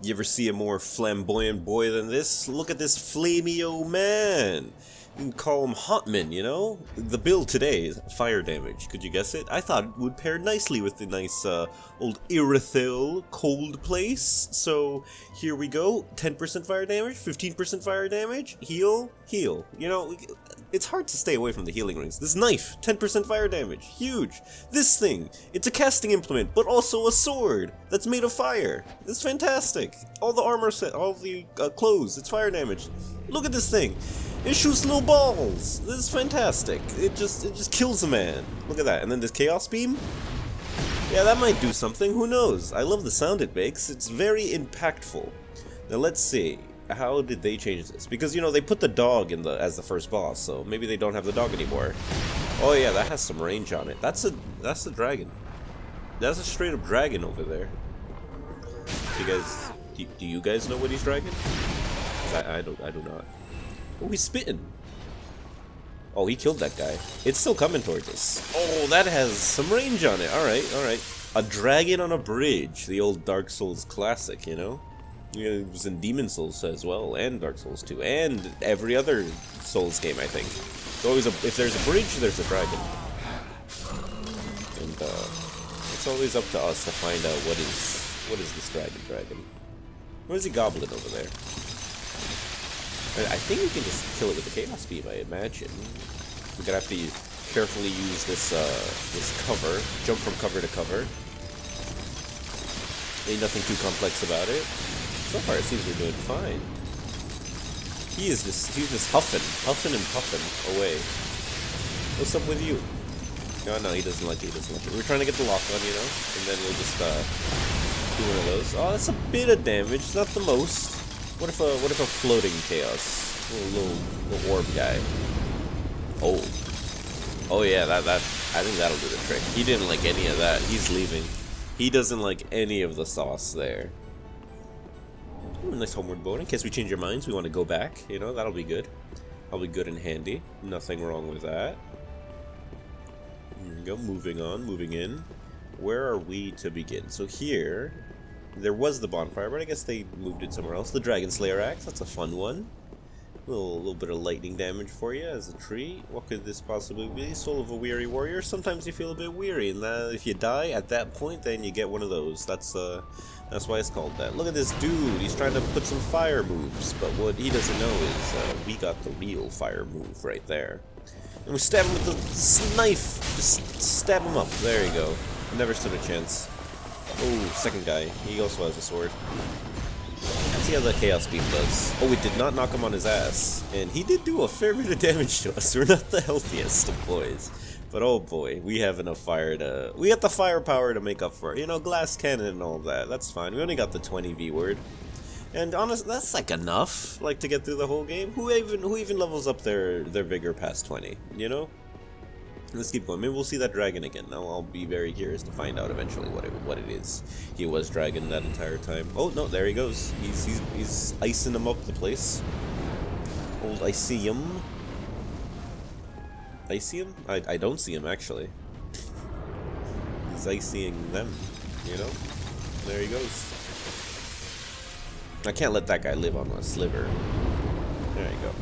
You ever see a more flamboyant boy than this? Look at this flamey man! You can call him Hotman, you know? The build today is fire damage. Could you guess it? I thought it would pair nicely with the nice old Irythill cold place. So here we go. 10% fire damage, 15% fire damage, heal, heal. You know, it's hard to stay away from the healing rings. This knife, 10% fire damage, huge. This thing, it's a casting implement, but also a sword that's made of fire. It's fantastic. All the armor set, all the clothes, it's fire damage. Look at this thing. It shoots little balls. This is fantastic. It just kills a man. Look at that. And then this chaos beam. Yeah, that might do something. Who knows? I love the sound it makes. It's very impactful. Now let's see. How did they change this? Because you know they put the dog in as the first boss, so maybe they don't have the dog anymore. Oh yeah, that has some range on it. That's a dragon. That's a straight up dragon over there. Do you guys know what he's dragging? I do not. Oh, he's spitting. Oh, he killed that guy. It's still coming towards us. Oh, that has some range on it. Alright, alright. A dragon on a bridge. The old Dark Souls classic, you know? Yeah, it was in Demon Souls as well, and Dark Souls 2, and every other Souls game, I think. It's always if there's a bridge, there's a dragon. And it's always up to us to find out what is this dragon. What is he gobbling over there? I think we can just kill it with the Chaos Beam, I imagine. We're gonna have to carefully use this cover, jump from cover to cover. Ain't nothing too complex about it. So far it seems we're doing fine. He's just huffing and puffing away. What's up with you? No, he doesn't like it, We're trying to get the lock on, you know, and then we'll just do one of those. Oh, that's a bit of damage, not the most. What if a floating chaos, little orb guy? Oh yeah, that I think that'll do the trick. He didn't like any of that. He's leaving. He doesn't like any of the sauce there. Ooh, nice homeward boat. In case we change our minds, we want to go back. You know, that'll be good. That'll be good and handy. Nothing wrong with that. Here we go. Moving on, moving in. Where are we to begin? So here. There was the bonfire, but I guess they moved it somewhere else. The Dragon Slayer axe, that's a fun one. A little bit of lightning damage for you as a treat. What could this possibly be? Soul of a Weary Warrior. Sometimes you feel a bit weary, and if you die at that point, then you get one of those. That's why it's called that. Look at this dude. He's trying to put some fire moves, but what he doesn't know is we got the real fire move right there. And we stab him with the knife. Just stab him up. There you go. Never stood a chance. Oh, second guy. He also has a sword. Let's see how the Chaos Beam does. Oh, we did not knock him on his ass. And he did do a fair bit of damage to us. We're not the healthiest of boys. But oh boy, we have enough fire to... We got the firepower to make up for it. You know, glass cannon and all that. That's fine. We only got the 20 V word. And honestly, that's like enough, like, to get through the whole game. Who even levels up their vigor past 20, you know? Let's keep going. Maybe we'll see that dragon again. Now I'll be very curious to find out eventually what it is. He was dragon that entire time. Oh no, there he goes. He's icing him up the place. Old Iceum. Iceum? I don't see him actually. He's icing them. You know. There he goes. I can't let that guy live on a sliver. There you go.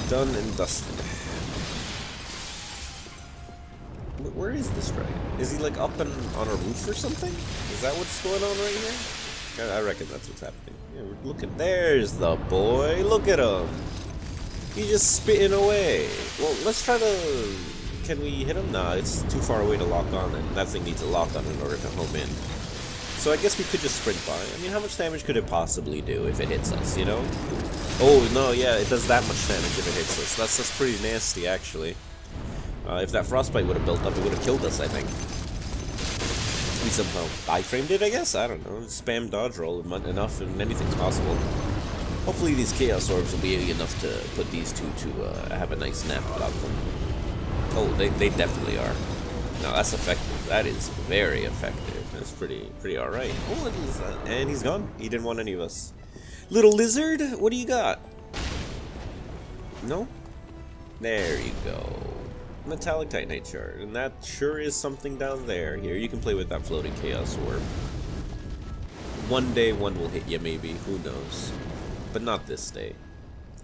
Done and dusted. Where is this dragon? Is he like up on a roof or something? Is that what's going on right here? I reckon that's what's happening. Yeah, we're looking. There's the boy. Look at him. He's just spitting away. Well, let's try to... Can we hit him? Nah, it's too far away to lock on, and that thing needs a lock on in order to home in. So I guess we could just sprint by. I mean, how much damage could it possibly do if it hits us, you know? Oh, no, yeah, it does that much damage if it hits us. That's pretty nasty, actually. If that frostbite would have built up, it would have killed us, I think. We somehow iframed it, I guess? I don't know. Spam dodge roll enough and anything's possible. Hopefully these Chaos Orbs will be enough to put these two to have a nice nap about them. Oh, they definitely are. No, that's effective. That is very effective. That's pretty alright. Oh, and he's gone. He didn't want any of us. Little lizard, what do you got? No? There you go. Metallic Titanite shard, and that sure is something down there. Here, you can play with that floating Chaos Orb. One day one will hit you, maybe. Who knows? But not this day.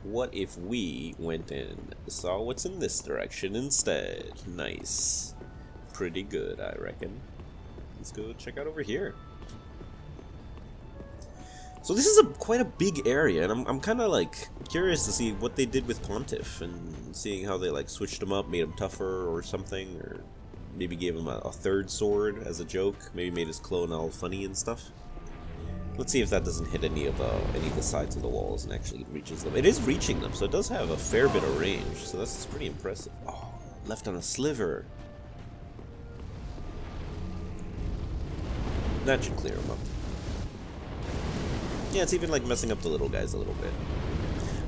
What if we went and saw what's in this direction instead? Nice. Pretty good, I reckon. Let's go check out over here. So this is quite a big area, and I'm kind of like curious to see what they did with Pontiff and seeing how they like switched him up, made him tougher or something, or maybe gave him a third sword as a joke. Maybe made his clone all funny and stuff. Let's see if that doesn't hit any of the sides of the walls and actually reaches them. It is reaching them, so it does have a fair bit of range. So that's pretty impressive. Oh, left on a sliver. That should clear him up. Yeah, it's even like messing up the little guys a little bit.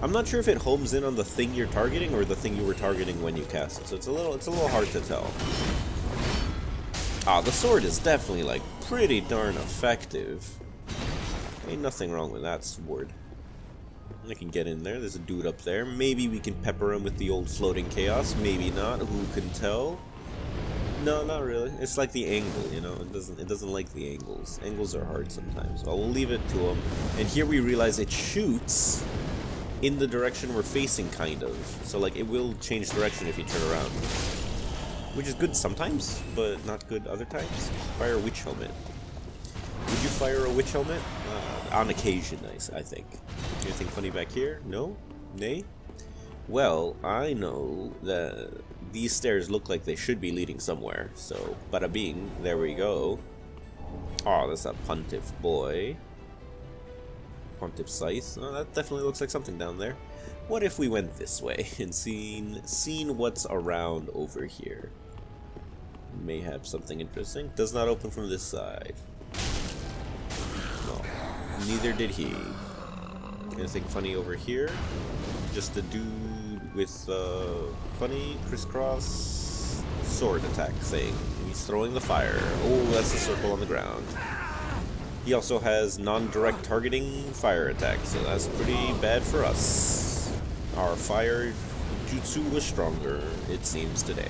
I'm not sure if it homes in on the thing you're targeting or the thing you were targeting when you cast it, so it's a little hard to tell. Ah, the sword is definitely like pretty darn effective. Ain't nothing wrong with that sword. I can get in there. There's a dude up there. Maybe we can pepper him with the old floating chaos. Maybe not. Who can tell? No, not really. It's like the angle, you know. It doesn't like the angles. Angles are hard sometimes. Well, we'll leave it to him. And here we realize it shoots in the direction we're facing, kind of. So like it will change direction if you turn around, which is good sometimes, but not good other times. Fire a witch helmet. Would you fire a witch helmet? On occasion, I think. Anything funny back here? No? Nay? Well, I know that these stairs look like they should be leading somewhere, so bada bing, there we go. Oh, that's a Pontiff boy. Pontiff scythe. Oh, that definitely looks like something down there. What if we went this way and seen what's around over here? May have something interesting. Does not open from this side. No, neither did he. Anything funny over here? Just a dude with funny crisscross sword attack thing. He's throwing the fire. Oh, that's a circle on the ground. He also has non-direct targeting fire attack, so that's pretty bad for us. Our fire jutsu was stronger, it seems, today.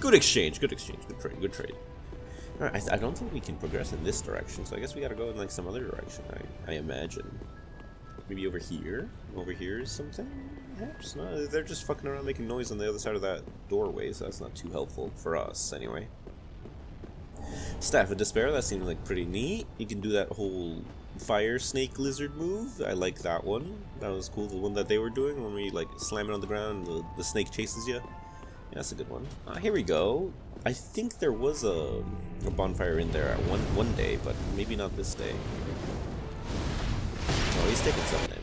Good exchange, good exchange, good trade, good trade. Alright, I don't think we can progress in this direction, so I guess we gotta go in like some other direction, I imagine. Maybe over here? Over here is something? Perhaps? No, they're just fucking around making noise on the other side of that doorway, so that's not too helpful for us, anyway. Staff of Despair, that seems like pretty neat. You can do that whole fire snake lizard move. I like that one. That was cool, the one that they were doing when we like slam it on the ground and the snake chases you. Yeah, that's a good one. Here we go. I think there was a bonfire in there at one day, but maybe not this day. Oh, he's taking some damage.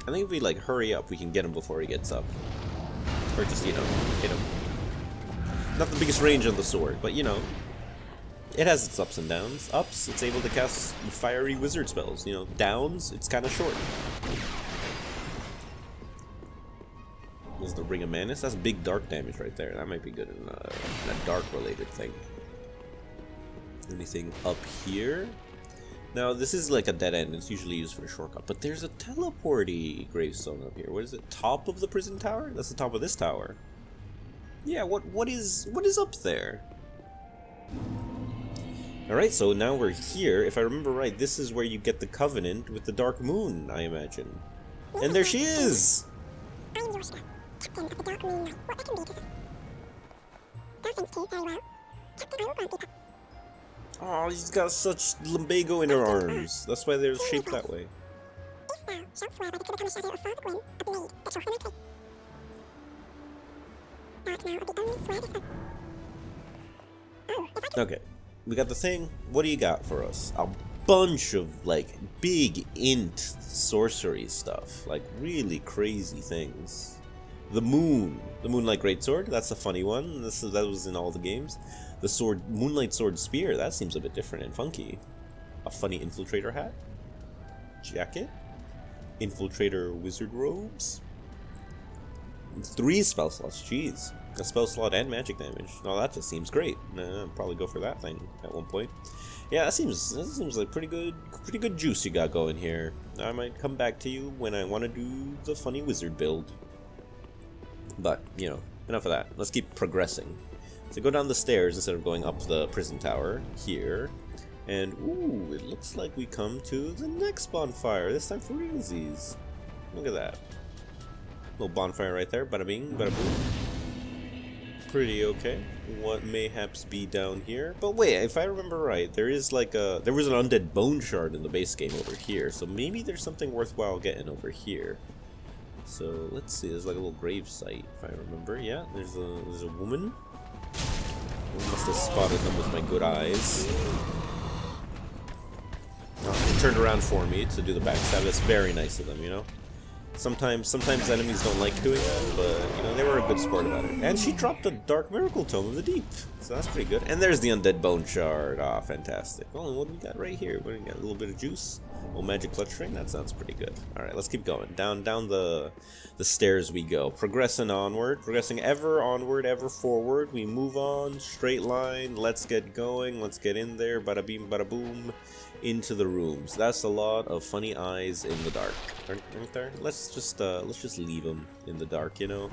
I think if we like hurry up, we can get him before he gets up. Or just, you know, hit him. Not the biggest range on the sword, but you know, it has its ups and downs. Ups, it's able to cast fiery wizard spells. You know, downs, it's kind of short. There's the Ring of Manus. That's big dark damage right there. That might be good in a dark-related thing. Anything up here? Now, this is like a dead end. It's usually used for a shortcut. But there's a teleporty gravestone up here. What is it? Top of the prison tower? That's the top of this tower. Yeah, what is up there? Alright, so now we're here. If I remember right, this is where you get the Covenant with the Darkmoon, I imagine. And there she is! I'm Yoshida, Captain of the Darkmoon Knight. What I can be to them. No thanks to you, very well. Captain, I will grant thee. Oh, she's got such lumbago in her arms. That's why they're shaped that way. If thou shalt swear by the Tibetan shadow of Father Gwyn, a blade that shall penetrate. Thou art now of the only swear this one. Oh, if I can... Okay, we got the thing. What do you got for us? A bunch of, like, big int sorcery stuff. Like, really crazy things. The Moonlight Greatsword, that's a funny one. That was in all the games. The Moonlight Sword Spear, that seems a bit different and funky. A funny Infiltrator hat. Jacket. Infiltrator Wizard Robes. 3 spell slots, jeez. A spell slot and magic damage. No, that just seems great. I'll probably go for that thing at one point. Yeah, that seems like pretty good juice you got going here. I might come back to you when I want to do the funny wizard build. But, you know, enough of that. Let's keep progressing. So go down the stairs instead of going up the prison tower here. And, ooh, it looks like we come to the next bonfire, this time for realsies. Look at that. Little bonfire right there, bada bing, bada boom. Pretty okay. What mayhaps be down here? But wait, if I remember right, there is like there was an undead bone shard in the base game over here, so maybe there's something worthwhile getting over here. So let's see, there's like a little grave site, if I remember. Yeah, there's a woman. I must have spotted them with my good eyes. They turned around for me to do the backstab. That's very nice of them, you know? Sometimes enemies don't like doing that, but, you know, they were a good sport about it. And she dropped a Dark Miracle Tome of the Deep, so that's pretty good. And there's the Undead Bone Shard. Ah, fantastic. Oh, and what do we got right here? What do we got? A little bit of juice? Oh, Magic Clutch Ring? That sounds pretty good. Alright, let's keep going. Down the stairs we go. Progressing onward. Progressing ever onward, ever forward. We move on. Straight line. Let's get going. Let's get in there. Bada beam, bada boom. Into the rooms. That's a lot of funny eyes in the dark, aren't there? Let's just leave them in the dark, you know.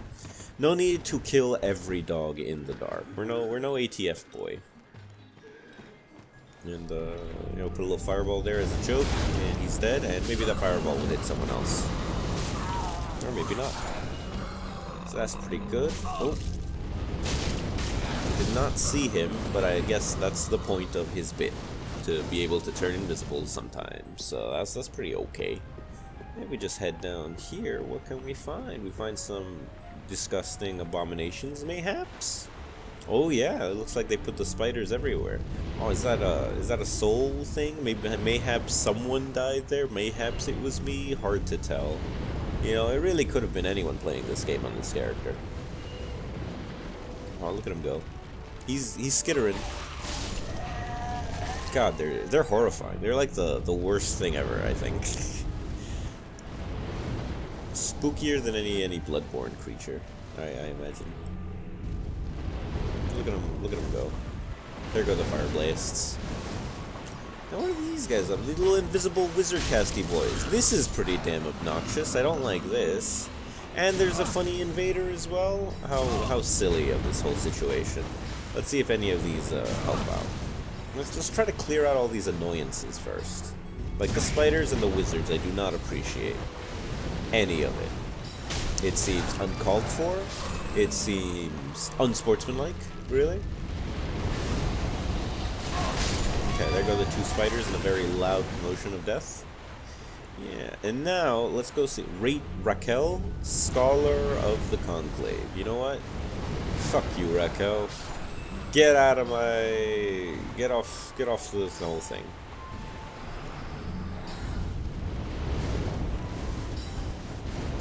No need to kill every dog in the dark. We're no ATF boy. And you know, put a little fireball there as a joke, and he's dead. And maybe that fireball will hit someone else, or maybe not. So that's pretty good. Oh, did not see him, but I guess that's the point of his bit, to be able to turn invisible sometimes, so that's pretty okay. Maybe we just head down here. What can we find? We find some disgusting abominations, mayhaps? Oh yeah, it looks like they put the spiders everywhere. Oh, is that a soul thing? Mayhaps someone died there. Mayhaps it was me. Hard to tell. You know, it really could have been anyone playing this game on this character. Oh, look at him go. He's skittering. God, they're horrifying. They're like the worst thing ever, I think. Spookier than any bloodborne creature, I imagine. Look at them go. There go the fire blasts. Now what are these guys up? These little invisible wizard casty boys. This is pretty damn obnoxious. I don't like this. And there's a funny invader as well. How silly of this whole situation. Let's see if any of these help out. Let's just try to clear out all these annoyances first. Like the spiders and the wizards, I do not appreciate any of it. It seems uncalled for. It seems unsportsmanlike, really. Okay, there go the two spiders in a very loud commotion of death. Yeah, and now let's go see Raquel, Scholar of the Conclave. You know what? Fuck you, Raquel. Get out of my... Get off this whole thing.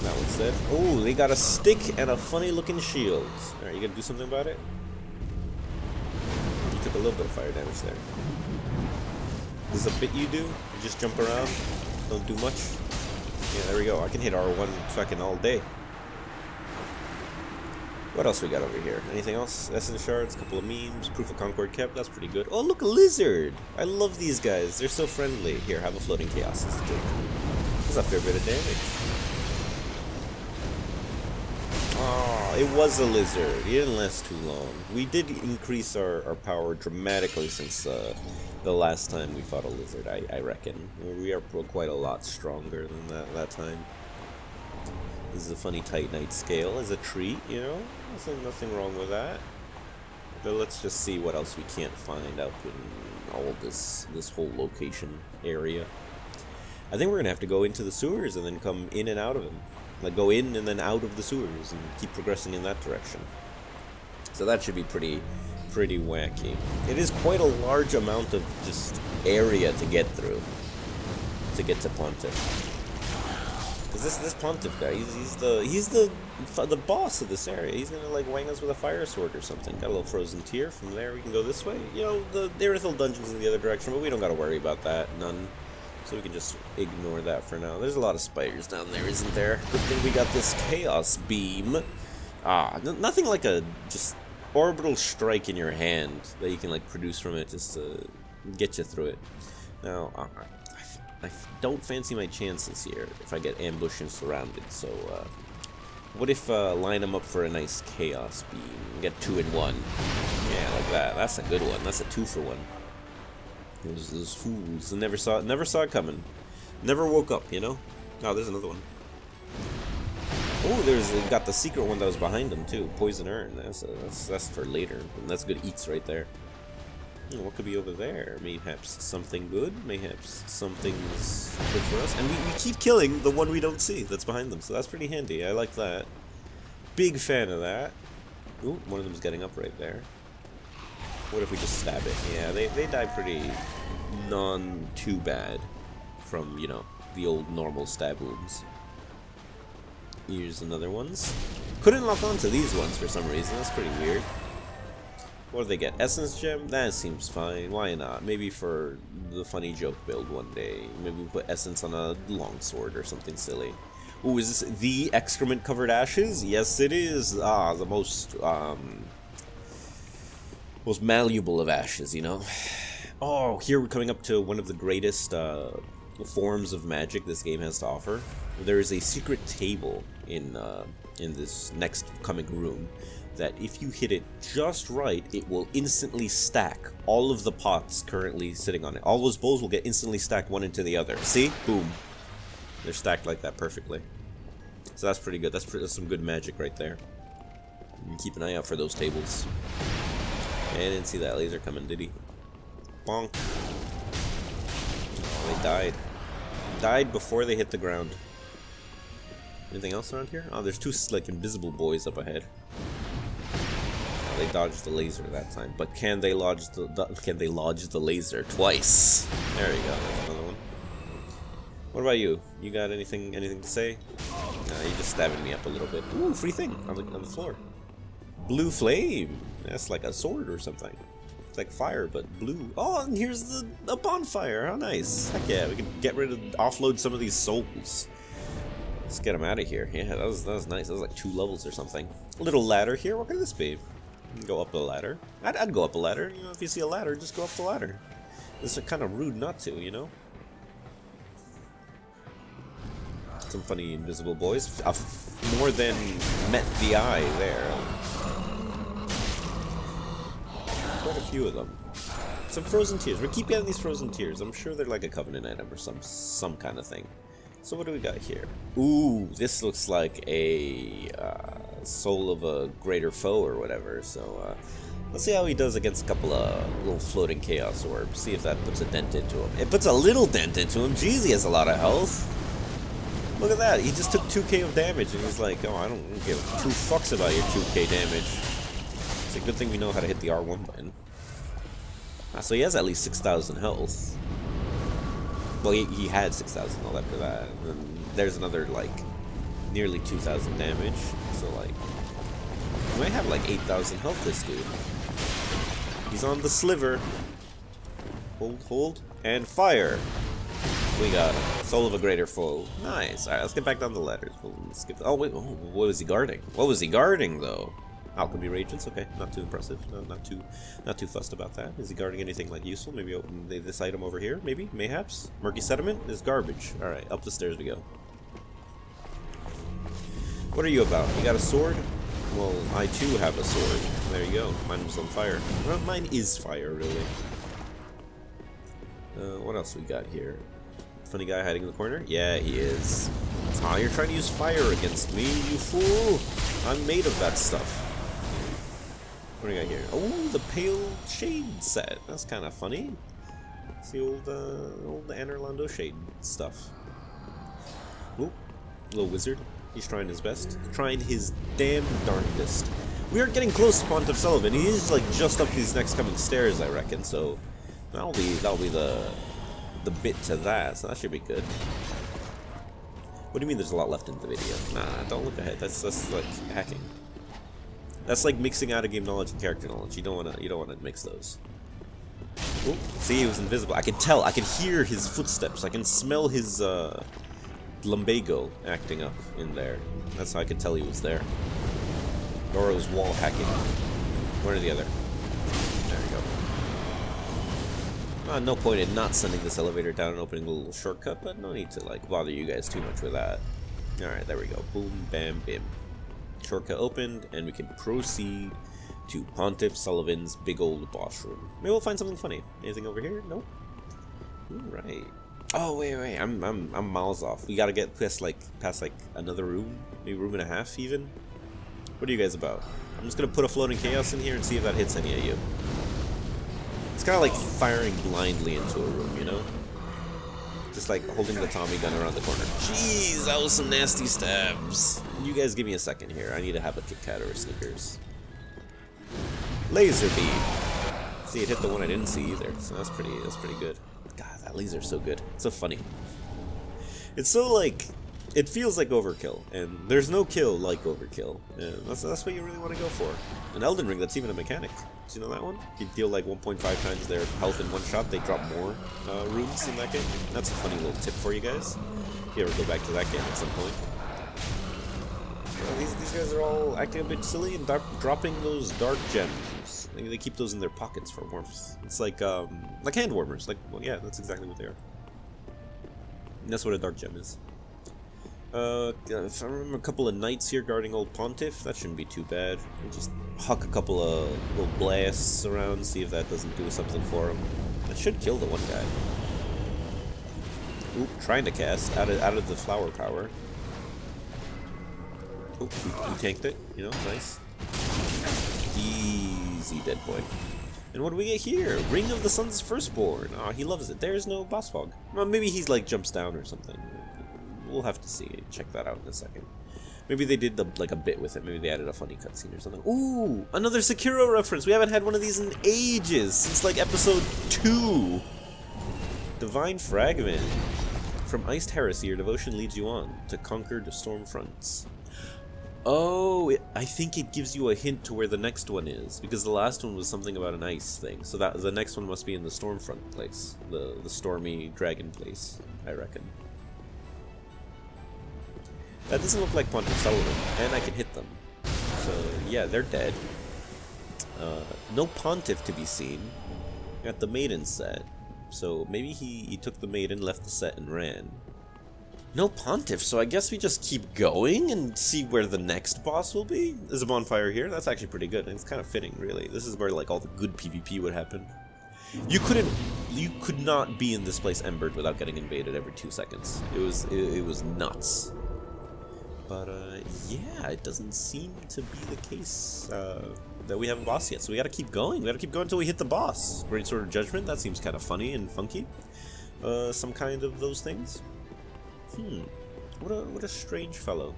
That one's dead. Oh, they got a stick and a funny looking shield. Alright, you gonna do something about it? You took a little bit of fire damage there. This is a bit you do? You just jump around, don't do much. Yeah, there we go. I can hit R1 fucking all day. What else we got over here? Anything else? Essence shards, couple of memes, proof of Concord kept, that's pretty good. Oh, look, a lizard! I love these guys, they're so friendly. Here, have a floating chaos as a joke. That's a fair bit of damage. Oh, it was a lizard. He didn't last too long. We did increase our power dramatically since the last time we fought a lizard, I reckon. We are quite a lot stronger than that time. This is a funny Titanite scale as a treat, you know? Nothing wrong with that. But let's just see what else we can't find out in all this whole location area. I think we're gonna have to go into the sewers and then come in and out of them. Like go in and then out of the sewers and keep progressing in that direction. So that should be pretty wacky. It is quite a large amount of just area to get through to get to Pontiff. Because this Pontiff guy, he's the boss of this area. He's gonna like wang us with a fire sword or something. Got a little frozen tear. From there we can go this way. You know, the Irythill dungeon's in the other direction, but we don't gotta worry about that. None. So we can just ignore that for now. There's a lot of spiders down there, isn't there? Good thing we got this chaos beam. Ah, nothing like a just orbital strike in your hand that you can like produce from it just to get you through it. Now, I don't fancy my chances here if I get ambushed and surrounded, so what if line them up for a nice chaos beam? Get 2 in 1. Yeah, like that. That's a good one. That's a 2 for 1. Those fools never saw it coming. Never woke up, you know? Oh, there's another one. Oh, they got the secret one that was behind them too. Poison urn. That's for later. And that's good eats right there. What could be over there? Mayhaps something good. Mayhaps something's good for us. And we keep killing the one we don't see that's behind them. So that's pretty handy. I like that. Big fan of that. Ooh, one of them's getting up right there. What if we just stab it? Yeah, they die pretty too bad from, you know, the old normal stab wounds. Here's another ones. Couldn't lock onto these ones for some reason. That's pretty weird. What do they get? Essence gem? That seems fine. Why not? Maybe for the funny joke build one day. Maybe we put essence on a longsword or something silly. Ooh, is this the excrement covered ashes? Yes, it is. Ah, the most malleable of ashes, you know. Oh, here we're coming up to one of the greatest forms of magic this game has to offer. There is a secret table in this next coming room that if you hit it just right, it will instantly stack all of the pots currently sitting on it. All those bowls will get instantly stacked one into the other. See? Boom. They're stacked like that perfectly. So that's pretty good. That's some good magic right there. You keep an eye out for those tables. Man, I didn't see that laser coming, did he? Bonk. Oh, they died. Died before they hit the ground. Anything else around here? Oh, there's two like invisible boys up ahead. Oh, they dodged the laser that time, but can they lodge the laser twice? There we go. That's another one. What about you? You got anything to say? Nah, you're just stabbing me up a little bit. Ooh, free thing on the floor. Blue flame. That's like a sword or something. It's like fire, but blue. Oh, and here's a bonfire. How nice. Heck yeah, we can offload some of these souls. Let's get them out of here. Yeah, that was nice. That was like 2 levels or something. A little ladder here. What could this be? You can go up the ladder. I'd go up a ladder. You know, if you see a ladder, just go up the ladder. It's kind of rude not to, you know? Some funny invisible boys. More than met the eye there. Quite a few of them. Some frozen tears. We keep getting these frozen tears. I'm sure they're like a covenant item or some kind of thing. So what do we got here? Ooh, this looks like a soul of a greater foe or whatever. So let's see how he does against a couple of little floating chaos orbs. See if that puts a dent into him. It puts a little dent into him. Jeez, he has a lot of health. Look at that. He just took 2k of damage and he's like, oh, I don't give 2 fucks about your 2k damage. It's a good thing we know how to hit the R1 button. So he has at least 6,000 health. Well, he had 6,000 all after that. And then there's another, like, nearly 2,000 damage. So, like, he might have, like, 8,000 health, this dude. He's on the sliver. Hold, and fire. We got him. Soul of a greater foe. Nice. Alright, let's get back down the ladders. Oh, wait. Oh, what was he guarding? What was he guarding, though? Alchemy Reagents, okay, not too impressive, not too fussed about that. Is he guarding anything like useful? Maybe open this item over here, maybe, mayhaps. Murky Sediment is garbage. Alright, up the stairs we go. What are you about? You got a sword? Well, I too have a sword. There you go, mine was on fire. Well, mine is fire, really. What else we got here? Funny guy hiding in the corner? Yeah, he is. Oh, you're trying to use fire against me, you fool! I'm made of that stuff. What do we got here? Oh, the Pale Shade set. That's kind of funny. It's the old Anor Londo Shade stuff. Ooh, little wizard. He's trying his best. Trying his damn darndest. We are getting close to Pontiff Sullivan. He is like just up these next coming stairs, I reckon. So that'll be the bit to that. So that should be good. What do you mean there's a lot left in the video? Nah, don't look ahead. That's like hacking. That's like mixing out of game knowledge and character knowledge. You don't wanna mix those. Ooh, see, he was invisible. I can tell. I can hear his footsteps. I can smell his lumbago acting up in there. That's how I could tell he was there. Nora was wall hacking. One or the other. There we go. No point in not sending this elevator down and opening a little shortcut, but no need to like bother you guys too much with that. Alright, there we go. Boom, bam, bim. Shortcut opened, and we can proceed to Pontiff Sullivan's big old boss room. Maybe we'll find something funny. Anything over here? Nope. Ooh, right. Oh wait, I'm miles off. We gotta get past like another room, maybe room and a half even. What are you guys about? I'm just gonna put a floating chaos in here and see if that hits any of you. It's kind of like firing blindly into a room, you know? Just like holding the Tommy gun around the corner. Jeez, that was some nasty stabs. You guys give me a second here. I need to have a Kit Kat or a Snickers. Laser beam. See, it hit the one I didn't see either, so that's pretty good. God, that laser's so good. It's so funny. It's so like, it feels like overkill, and there's no kill like overkill, and that's what you really want to go for. An Elden Ring, that's even a mechanic. Do you know that one? You deal like 1.5 times their health in one shot, they drop more runes in that game. That's a funny little tip for you guys. If you ever go back to that game at some point. These guys are all acting a bit silly and dropping those dark gems. They keep those in their pockets for warmth. It's like hand warmers. Like, well, yeah, that's exactly what they are. And that's what a dark gem is. If I remember a couple of knights here guarding old Pontiff, that shouldn't be too bad. We'll just huck a couple of little blasts around, see if that doesn't do something for him. That should kill the one guy. Oop, trying to cast out of the flower power. Oop, we tanked it, you know, nice. Easy, dead boy. And what do we get here? Ring of the Sun's Firstborn. Aw, he loves it. There's no boss fog. Well, maybe he's like jumps down or something. We'll have to see. Check that out in a second. Maybe they did like a bit with it. Maybe they added a funny cutscene or something. Ooh, another Sekiro reference. We haven't had one of these in ages, since like episode 2. Divine Fragment. From Iced Heresy, your devotion leads you on to conquer the storm fronts. Oh, I think it gives you a hint to where the next one is, because the last one was something about an ice thing. So that the next one must be in the Stormfront place, the stormy dragon place, I reckon. That doesn't look like Pontiff Sullivan, and I can hit them. So yeah, they're dead. No Pontiff to be seen. Got the maiden set, so maybe he took the maiden, left the set, and ran. No Pontiff, so I guess we just keep going and see where the next boss will be. There's a bonfire here. That's actually pretty good. It's kind of fitting, really. This is where like all the good PvP would happen. You could not be in this place embered without getting invaded every 2 seconds. It was nuts. But yeah, it doesn't seem to be the case that we have a boss yet. So we gotta keep going. We gotta keep going until we hit the boss. Great Sword of Judgment. That seems kind of funny and funky. Some kind of those things. What a strange fellow.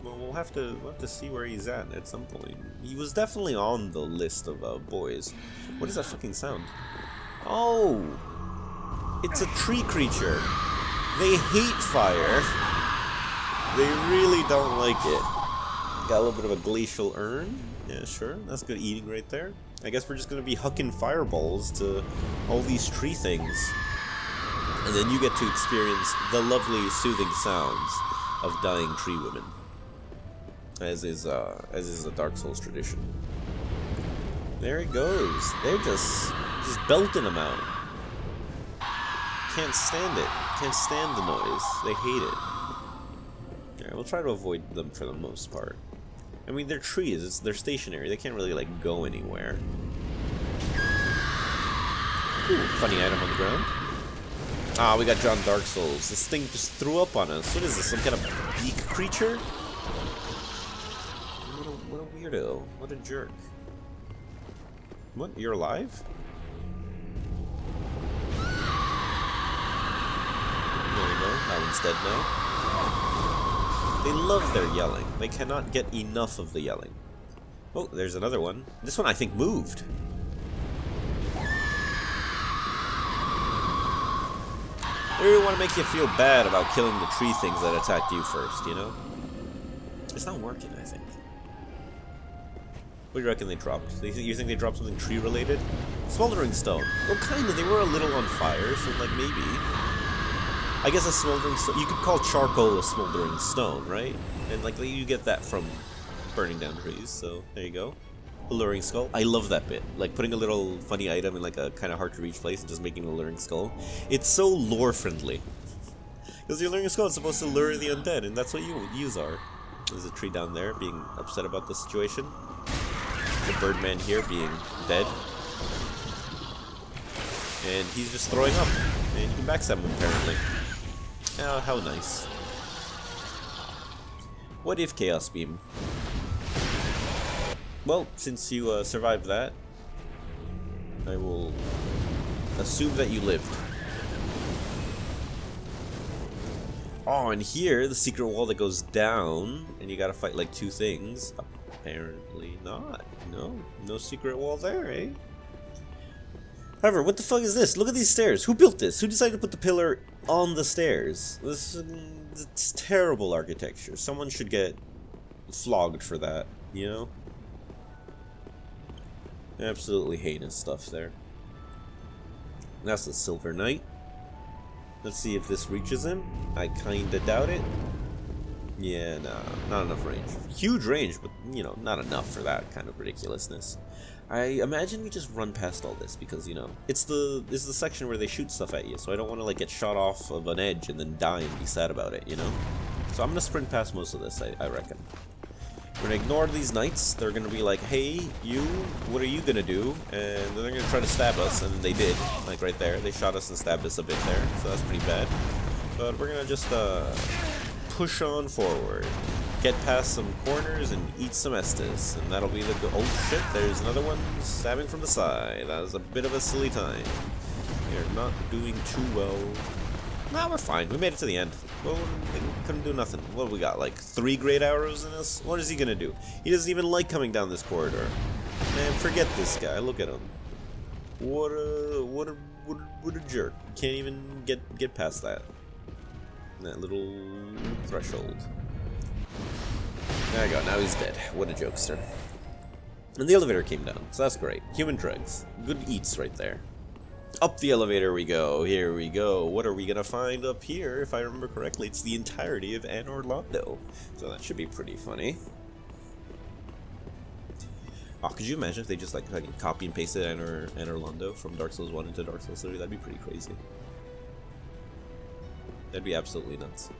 Well, we'll have to see where he's at some point. He was definitely on the list of boys. What is that fucking sound? Oh, it's a tree creature. They hate fire. They really don't like it. Got a little bit of a glacial urn. Yeah, sure. That's good eating right there. I guess we're just gonna be hucking fireballs to all these tree things. And then you get to experience the lovely, soothing sounds of dying tree women, as is a Dark Souls tradition. There it goes. They're just belting them out. Can't stand it. Can't stand the noise. They hate it. Alright, we'll try to avoid them for the most part. I mean, they're trees. They're stationary. They can't really like go anywhere. Ooh, funny item on the ground. Ah, we got John Dark Souls. This thing just threw up on us. What is this, some kind of beak creature? What a weirdo. What a jerk. What? You're alive? There you go. That one's dead now. They love their yelling. They cannot get enough of the yelling. Oh, there's another one. This one I think moved. They really want to make you feel bad about killing the tree things that attacked you first, you know? It's not working, I think. What do you reckon they dropped? You think they dropped something tree-related? Smoldering stone. Well, kind of. They were a little on fire, so, like, maybe. I guess a smoldering stone... You could call charcoal a smoldering stone, right? And, like, you get that from burning down trees, so there you go. Alluring skull. I love that bit. Like putting a little funny item in like a kind of hard to reach place and just making an alluring skull. It's so lore friendly. Because the alluring skull is supposed to lure the undead, and that's what yous are. There's a tree down there being upset about the situation. The birdman here being dead. And he's just throwing up. And you can backstab him, apparently. Oh, how nice. What if Chaos Beam? Well, since you survived that, I will assume that you lived. Oh, and here, the secret wall that goes down, and you gotta fight like 2 things. Apparently not. No secret wall there, eh? However, what the fuck is this? Look at these stairs. Who built this? Who decided to put the pillar on the stairs? It's terrible architecture. Someone should get flogged for that, you know? Absolutely heinous stuff there. That's the Silver Knight. Let's see if this reaches him. I kinda doubt it. Yeah, nah, not enough range. Huge range, but, you know, not enough for that kind of ridiculousness. I imagine we just run past all this because, you know, it's the section where they shoot stuff at you, so I don't want to, like, get shot off of an edge and then die and be sad about it, you know? So I'm gonna sprint past most of this, I reckon. We're gonna ignore these knights. They're gonna be like, hey, you, what are you gonna do? And they're gonna try to stab us, and they did, like right there. They shot us and stabbed us a bit there, so that's pretty bad. But we're gonna just, push on forward. Get past some corners and eat some Estus, and that'll be the oh shit, there's another one stabbing from the side. That was a bit of a silly time. We're not doing too well. Nah, we're fine. We made it to the end. Well, we couldn't do nothing. What do we got, like 3 great arrows in us? What is he gonna do? He doesn't even like coming down this corridor. Man, forget this guy. Look at him. What a jerk. Can't even get past that. That little threshold. There you go, now he's dead. What a jokester. And the elevator came down, so that's great. Human dregs. Good eats right there. Up the elevator we go. Here we go. What are we gonna find up here? If I remember correctly, it's the entirety of Anor Londo. So that should be pretty funny. Oh, could you imagine if they just like fucking copy and pasted Anor Londo from Dark Souls 1 into Dark Souls 3? That'd be pretty crazy. That'd be absolutely nuts.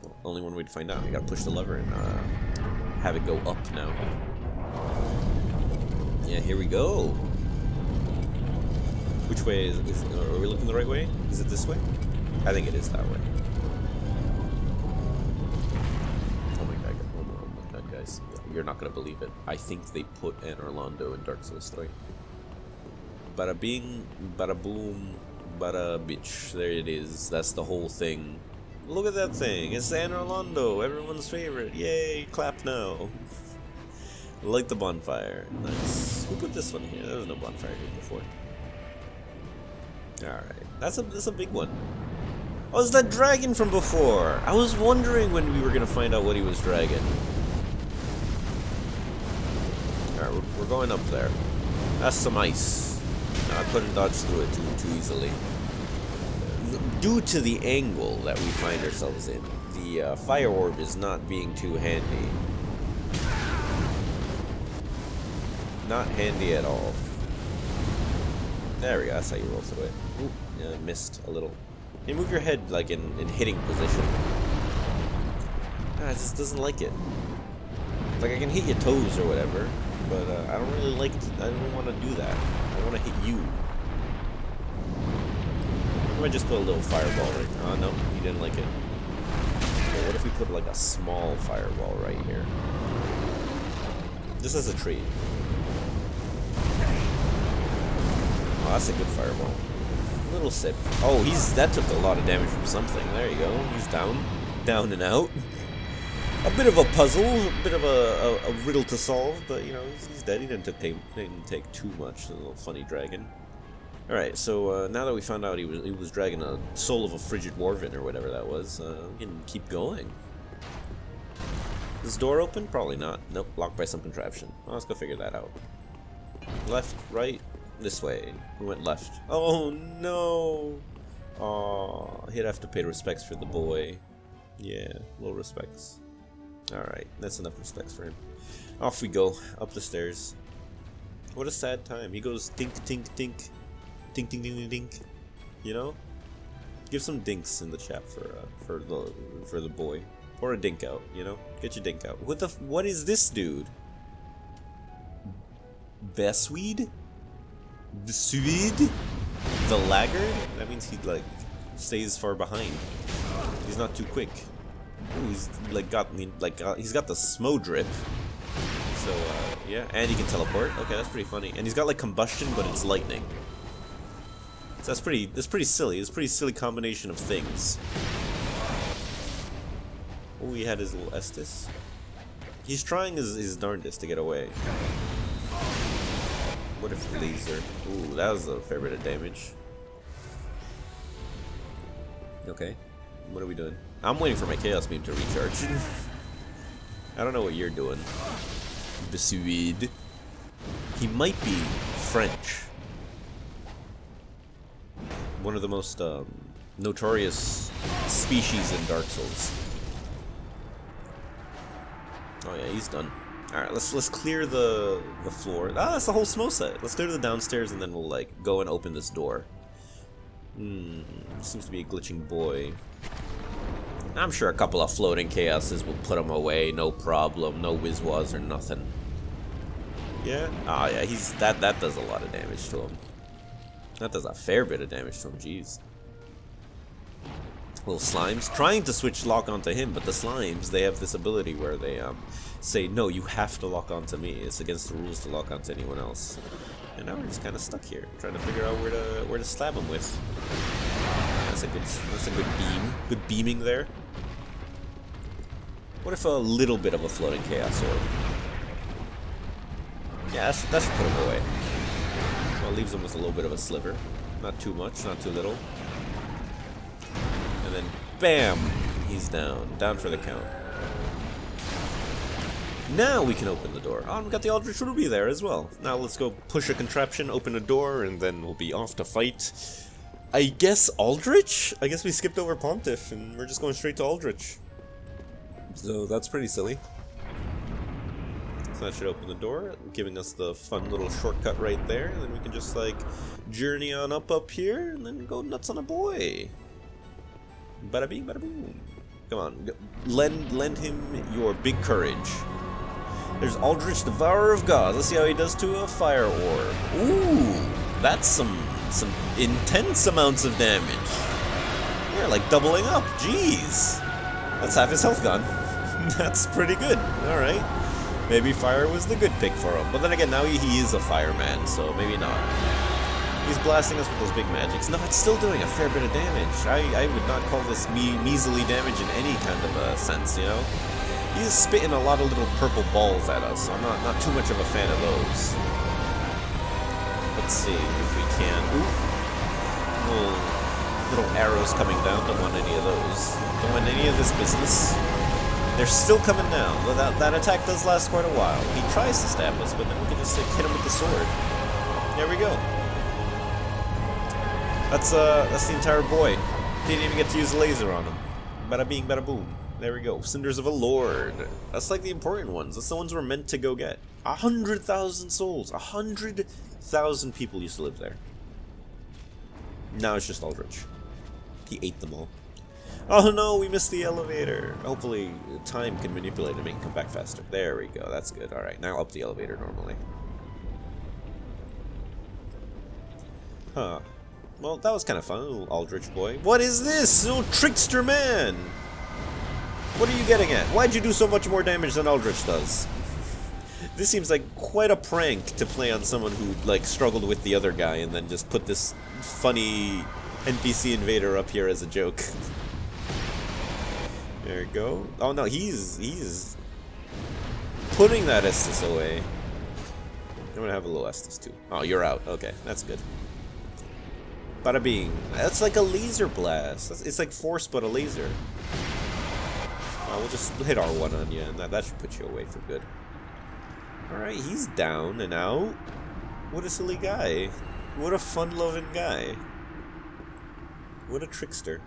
Well, only one way to find out. You gotta push the lever and have it go up now. Yeah, here we go. Which way are we looking the right way? Is it this way? I think it is that way. Oh my god, guys. You're not gonna believe it. I think they put Anor Londo in Dark Souls 3. Bada bing, bada boom, bada bitch. There it is. That's the whole thing. Look at that thing. It's Anor Londo, everyone's favorite. Yay, clap now. Like the bonfire. Nice. Who put this one here? There was no bonfire here before. Alright. That's a big one. Oh, it's that dragon from before. I was wondering when we were gonna find out what he was dragging. Alright, we're going up there. That's some ice. No, I couldn't dodge through it too easily. Due to the angle that we find ourselves in, the fire orb is not being too handy. Not handy at all. There we go, that's how you roll through it. Ooh, yeah, missed a little. You move your head like in hitting position. Ah, it just doesn't like it. Like I can hit your toes or whatever, but I don't really like it. I don't want to do that. I want to hit you. I might just put a little fireball right there. Oh no, he didn't like it. Okay, what if we put like a small fireball right here? Just as a treat. Oh, that's a good fireball. A little sip. Oh, that took a lot of damage from something. There you go. He's down. Down and out. A bit of a puzzle, a bit of a riddle to solve, but you know, he's dead. He didn't take too much. A little funny dragon. Alright, so now that we found out he was dragging a soul of a frigid dwarven or whatever that was, we can keep going. Is this door open? Probably not. Nope, locked by some contraption. Well, let's go figure that out. Left, right, this way. We went left. Oh no! Aw, he'd have to pay respects for the boy. Yeah, low respects. Alright, that's enough respects for him. Off we go, up the stairs. What a sad time. He goes tink tink tink. Dink dink dink dink, you know? Give some dinks in the chat for the boy, or a dink out, you know? Get your dink out. What is this dude? Besweed? Besweed? the laggard, that means he like stays far behind. He's not too quick. Ooh, he's like he's got the Smo drip. So yeah, and he can teleport. Okay, that's pretty funny. And he's got like combustion, but it's lightning. So that's pretty silly. It's a pretty silly combination of things. Oh, he had his little Estus. He's trying his darndest to get away. What if laser? Ooh, that was a fair bit of damage. Okay, what are we doing? I'm waiting for my Chaos Beam to recharge. I don't know what you're doing. Besuid. He might be French. One of the most notorious species in Dark Souls. Oh yeah, he's done. Alright, let's clear the floor. Ah, that's the whole Smo set. Let's clear the downstairs and then we'll like go and open this door. Seems to be a glitching boy. I'm sure a couple of floating chaoses will put him away, no problem, no whiz-waz or nothing. Yeah? Ah yeah, that does a lot of damage to him. That does a fair bit of damage to him, jeez. Little slimes trying to switch lock onto him, but the slimes, they have this ability where they say, no, you have to lock onto me. It's against the rules to lock onto anyone else. And now we're just kind of stuck here, trying to figure out where to stab him with. That's a good beam. Good beaming there. What if a little bit of a floating chaos orb? Yeah, that should put him away. Well, it leaves him with a little bit of a sliver. Not too much, not too little. And then, bam! He's down. Down for the count. Now we can open the door. Oh, we got the Aldrich Ruby there as well. Now let's go push a contraption, open a door, and then we'll be off to fight. I guess Aldrich? I guess we skipped over Pontiff, and we're just going straight to Aldrich. So that's pretty silly. So that should open the door, giving us the fun little shortcut right there. And then we can just like journey on up here, and then go nuts on a boy. Bada bing, bada boom. Come on, lend him your big courage. There's Aldrich, Devourer of Gods. Let's see how he does to a fire orb. Ooh, that's some intense amounts of damage. We're like doubling up. Jeez, that's half his health gone. That's pretty good. All right. Maybe fire was the good pick for him. But then again, now he is a fireman, so maybe not. He's blasting us with those big magics. No, it's still doing a fair bit of damage. I would not call this measly damage in any kind of a sense, you know? He's spitting a lot of little purple balls at us, so I'm not too much of a fan of those. Let's see if we can... Ooh. Little arrows coming down. Don't want any of those. Don't want any of this business. They're still coming down. That attack does last quite a while. He tries to stab us, but then we can just like, hit him with the sword. There we go. That's the entire boy. Didn't even get to use a laser on him. Bada bing, bada boom. There we go. Cinders of a Lord. That's like the important ones. That's the ones we're meant to go get. 100,000 souls. 100,000 people used to live there. Now it's just Aldrich. He ate them all. Oh no, we missed the elevator. Hopefully, time can manipulate it and make it come back faster. There we go. That's good. Alright, now up the elevator normally. Huh. Well, that was kind of fun, little Aldrich boy. What is this? Oh, trickster man! What are you getting at? Why'd you do so much more damage than Aldrich does? This seems like quite a prank to play on someone who, like, struggled with the other guy and then just put this funny NPC invader up here as a joke. There we go. Oh no, he's putting that Estus away. I'm gonna have a little Estus too. Oh, you're out. Okay, that's good. Bada bing. That's like a laser blast. It's like force but a laser. We'll just hit R1 on you, and that should put you away for good. Alright, he's down and out. What a silly guy. What a fun-loving guy. What a trickster.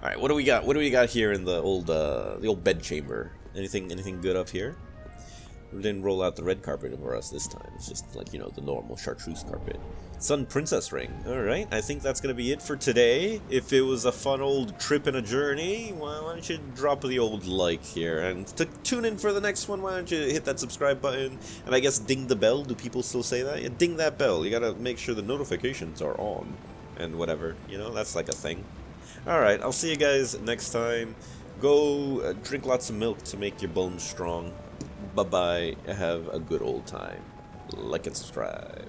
Alright, what do we got? What do we got here in the old bed chamber? Anything good up here? We didn't roll out the red carpet for us this time. It's just like, you know, the normal chartreuse carpet. Sun Princess Ring. Alright, I think that's going to be it for today. If it was a fun old trip and a journey, why don't you drop the old like here? And to tune in for the next one, why don't you hit that subscribe button? And I guess ding the bell. Do people still say that? Yeah, ding that bell. You got to make sure the notifications are on. and whatever. You know, that's like a thing. Alright, I'll see you guys next time. Go drink lots of milk to make your bones strong. Bye-bye. Have a good old time. Like and subscribe.